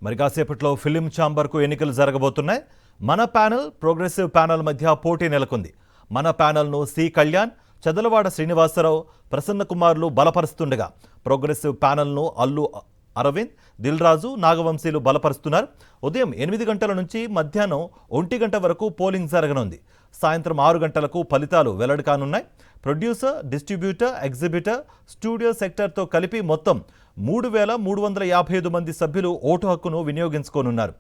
మరి కాసేపట్లో ఫిలిం ఛాంబర్కు ఎన్నికలు జరగబోతున్నాయి. మన ప్యానెల్ ప్రోగ్రెసివ్ ప్యానెల్ మధ్య పోటీ నెలకొంది. మన ప్యానెల్ను సి కళ్యాణ్, చదలవాడ శ్రీనివాసరావు, ప్రసన్న కుమార్లు బలపరుస్తుండగా ప్రోగ్రెసివ్ ప్యానెల్ను అల్లు అరవింద్, దిల్ రాజు, నాగవంశీలు బలపరుస్తున్నారు. ఉదయం 8 గంటల నుంచి మధ్యాహ్నం 1 గంట వరకు పోలింగ్ జరగనుంది. సాయంత్రం 6 గంటలకు ఫలితాలు వెల్లడి కానున్నాయి. ప్రొడ్యూసర్, డిస్ట్రిబ్యూటర్, ఎగ్జిబిటర్, స్టూడియో సెక్టర్తో కలిపి మొత్తం 3,355 మంది సభ్యులు ఓటు హక్కును వినియోగించుకోనున్నారు.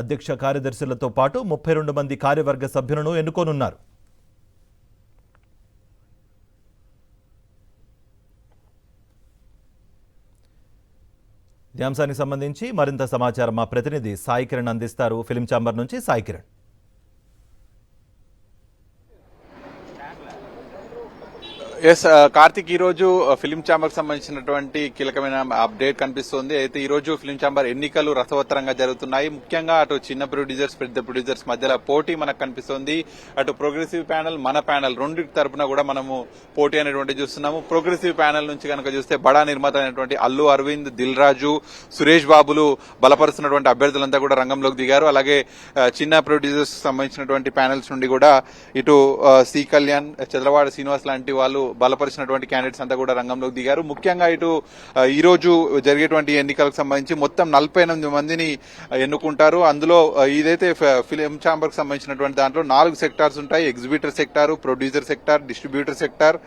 అధ్యక్ష కార్యదర్శులతో పాటు 32 మంది కార్యవర్గ సభ్యులను ఎన్నుకోనున్నారు. ఈ అంశానికి సంబంధించి మరింత సమాచారం మా ప్రతినిధి సాయి కిరణ్ అందిస్తారు. ఫిలిం ఛాంబర్ నుంచి సాయి కిరణ్. ఎస్ కార్తిక్, ఈ రోజు ఫిలిం ఛాంబర్ సంబంధించినటువంటి కీలకమైన అప్డేట్ కనిపిస్తోంది. అయితే ఈ రోజు ఫిలిం ఛాంబర్ ఎన్నికలు రసవత్తరంగా జరుగుతున్నాయి. ముఖ్యంగా అటు చిన్న ప్రొడ్యూసర్స్, పెద్ద ప్రొడ్యూసర్స్ మధ్యలో పోటీ మనకు కనిపిస్తోంది. అటు ప్రోగ్రెసివ్ ప్యానెల్, మన ప్యానెల్ రెండింటి తరపున కూడా మనము పోటీ అనేటువంటి చూస్తున్నాము. ప్రోగ్రెసివ్ ప్యానెల్ నుంచి కనుక చూస్తే బడా నిర్మాత అయినటువంటి అల్లు అరవింద్, దిల్ రాజు, సురేష్ బాబులు బలపరుస్తున్నటువంటి అభ్యర్థులంతా కూడా రంగంలోకి దిగారు. అలాగే చిన్న ప్రొడ్యూసర్స్ సంబంధించినటువంటి ప్యానెల్స్ నుండి కూడా ఇటు సి కళ్యాణ్, చదలవాడ శ్రీనివాస్ లాంటి వాళ్ళు బలపరిచినటువంటి క్యాండిడేట్స్ అంతా కూడా రంగంలోకి దిగారు. ముఖ్యంగా ఇటు ఈ రోజు జరిగేటువంటి ఎన్నికలకు సంబంధించి మొత్తం 48 మందిని ఎన్నుకుంటారు. అందులో ఇదైతే ఫిలిం ఛాంబర్ కు సంబంధించినటువంటి దాంట్లో 4 సెక్టార్స్ ఉంటాయి. Exhibitor sector, producer sector, distributor sector,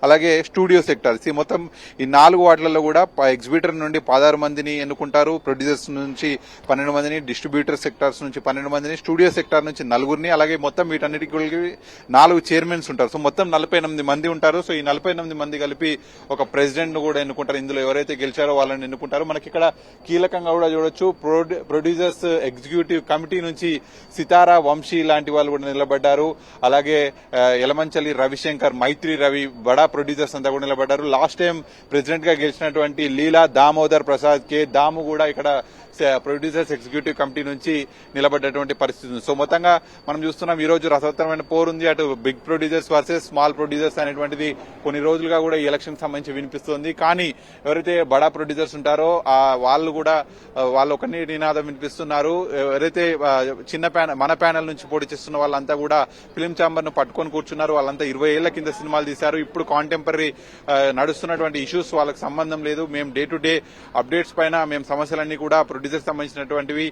అలాగే స్టూడియో సెక్టార్స్. ఈ మొత్తం ఈ 4 వార్డులలో కూడా ఎగ్జిబిటర్ నుండి 16 మందిని ఎన్నుకుంటారు. ప్రొడ్యూసర్స్ నుంచి 12 మందిని, డిస్ట్రిబ్యూటర్ సెక్టార్స్ నుంచి 12 మందిని, స్టూడియో సెక్టార్ నుంచి 4 అలాగే మొత్తం వీటన్నిటికీ 4 చైర్మన్స్ ఉంటారు. సో మొత్తం 48 మంది ఉంటారు. సో ఈ 48 మంది కలిపి ఒక ప్రెసిడెంట్ ను కూడా ఎన్నుకుంటారు. ఇందులో ఎవరైతే గెలిచారో వాళ్ళని ఎన్నుకుంటారు. మనకి ఇక్కడ కీలకంగా కూడా చూడొచ్చు, ప్రొడ్యూసర్స్ ఎగ్జిక్యూటివ్ కమిటీ నుంచి సితారా, వంశీ లాంటి వాళ్ళు కూడా నిలబడ్డారు. అలాగే యలమంచలి రవిశంకర్, మైత్రి రవి, బడా ప్రొడ్యూసర్స్ అంతా కూడా నిలబడ్డారు. లాస్ట్ టైం ప్రెసిడెంట్ గా గెలిచినటువంటి లీలా దామోదర్ ప్రసాద్ కే దాము కూడా ఇక్కడ ప్రొడ్యూసర్స్ ఎగ్జిక్యూటివ్ కమిటీ నుంచి నిలబడ్డటువంటి పరిస్థితి ఉంది. సో మొత్తంగా మనం చూస్తున్నాం, ఈ రోజు రసవత్తరమైన పోరుంది. అటు big producers versus small producers అనేటువంటిది కొన్ని రోజులుగా కూడా ఈ ఎలక్షన్ సంబంధించి వినిపిస్తుంది. కానీ ఎవరైతే బడా ప్రొడ్యూసర్స్ ఉంటారో వాళ్ళు కూడా వాళ్ళు ఒక నినాదం వినిపిస్తున్నారు. ఎవరైతే మన ప్యానెల్ నుంచి పోటీ చేస్తున్న వాళ్ళంతా కూడా ఫిలిం ఛాంబర్ ను పట్టుకొని కూర్చున్నారు. వాళ్ళంతా 20 ఏళ్ల కింద సినిమాలు తీశారు. ఇప్పుడు కాంటెంపరీ నడుస్తున్నటువంటి ఇష్యూస్ వాళ్ళకి సంబంధం లేదు. మేము డే టు డే అప్డేట్స్ పైన మేము సమస్యలన్నీ కూడా ప్రొడ్యూసర్ సంబంధించినటువంటివి,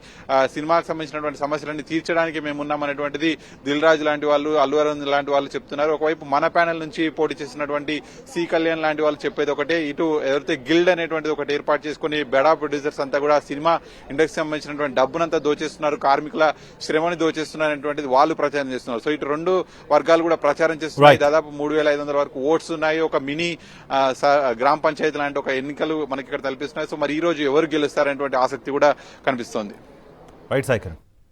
సినిమాకి సంబంధించినటువంటి సమస్యలన్నీ తీర్చడానికి మేము ఉన్నామనేటువంటిది దిల్ రాజు లాంటి వాళ్ళు, అల్లు అరవింద్ లాంటి వాళ్ళు చెప్తున్నారు. ఒకవైపు మన ప్యానెల్ నుంచి పోటీ చేసినటువంటి సి కళ్యాణ్ లాంటి వాళ్ళు చెప్పేది ఒకటే. ఇటు ఎవరైతే గిల్డ్ అనేటువంటిది ఒకటి ఏర్పాటు చేసుకుని బెడా ప్రొడ్యూసర్స్ అంతా కూడా సినిమా ఇండస్ట్రీ సంబంధించినటువంటి డబ్బునంతా దోచేస్తున్నారు, కార్మికుల శ్రమని దోచేస్తున్నారు అనేటువంటిది వాళ్ళు ప్రచారం చేస్తున్నారు. సో ఇటు 2 వర్గాలు కూడా ప్రచారం చేస్తున్నాయి. దాదాపు 3,500 వరకు ఓట్స్ ఉన్నాయి. ఒక మినీ గ్రామ పంచాయతీ లాంటి ఒక ఎన్నికలు మనకి ఇక్కడ తలపిస్తున్నాయి. సో మరి ఈ రోజు ఎవరు గెలుస్తారనేటువంటి ఆసక్తి కూడా కనిపిస్తోంది. రైట్ సాయి కిరణ్.